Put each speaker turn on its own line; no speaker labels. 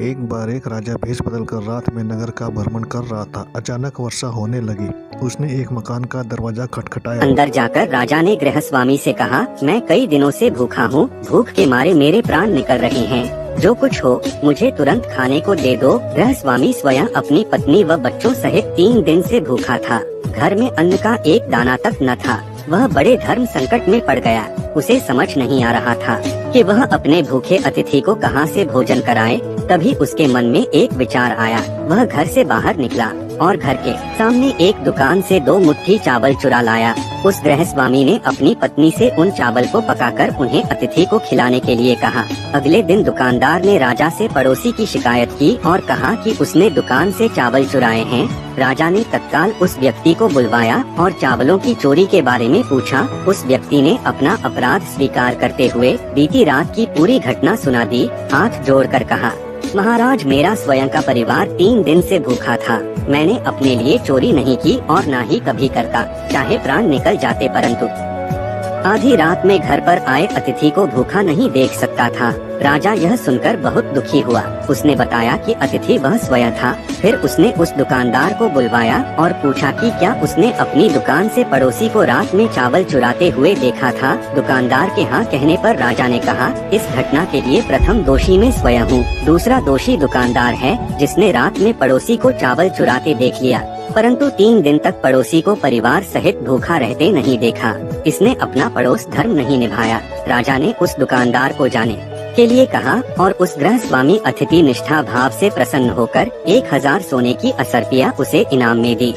एक बार एक राजा भेष बदलकर रात में नगर का भ्रमण कर रहा था। अचानक वर्षा होने लगी। उसने एक मकान का दरवाजा खटखटाया।
अंदर जाकर राजा ने गृहस्वामी से कहा, मैं कई दिनों से भूखा हूँ। भूख के मारे मेरे प्राण निकल रहे हैं। जो कुछ हो मुझे तुरंत खाने को दे दो। गृहस्वामी स्वयं अपनी पत्नी व बच्चों सहित 3 दिन से भूखा था। घर में अन्न का एक दाना तक न था। वह बड़े धर्म संकट में पड़ गया। उसे समझ नहीं आ रहा था कि वह अपने भूखे अतिथि को कहां से भोजन कराए। तभी उसके मन में एक विचार आया। वह घर से बाहर निकला और घर के सामने एक दुकान से 2 मुट्ठी चावल चुरा लाया। उस गृहस्वामी ने अपनी पत्नी से उन चावल को पकाकर उन्हें अतिथि को खिलाने के लिए कहा। अगले दिन दुकानदार ने राजा से पड़ोसी की शिकायत की और कहा कि उसने दुकान से चावल चुराए हैं। राजा ने तत्काल उस व्यक्ति को बुलवाया और चावलों की चोरी के बारे में पूछा। उस व्यक्ति ने अपना अपराध स्वीकार करते हुए बीती रात की पूरी घटना सुना दी। हाथ जोड़कर कहा, महाराज, मेरा स्वयं का परिवार 3 दिन से भूखा था। मैंने अपने लिए चोरी नहीं की और ना ही कभी करता, चाहे प्राण निकल जाते, परंतु आधी रात में घर पर आए अतिथि को भूखा नहीं देख सकता था। राजा यह सुनकर बहुत दुखी हुआ। उसने बताया कि अतिथि वह स्वयं था। फिर उसने उस दुकानदार को बुलवाया और पूछा कि क्या उसने अपनी दुकान से पड़ोसी को रात में चावल चुराते हुए देखा था। दुकानदार के हाँ कहने पर राजा ने कहा, इस घटना के लिए प्रथम दोषी मैं स्वयं हूँ। दूसरा दोषी दुकानदार है, जिसने रात में पड़ोसी को चावल चुराते देख लिया, परंतु 3 दिन तक पड़ोसी को परिवार सहित भूखा रहते नहीं देखा। इसने अपना पड़ोस धर्म नहीं निभाया। राजा ने उस दुकानदार को जाने के लिए कहा और उस गृहस्वामी अतिथि निष्ठा भाव से प्रसन्न होकर 1000 सोने की असरपिया उसे इनाम में दी।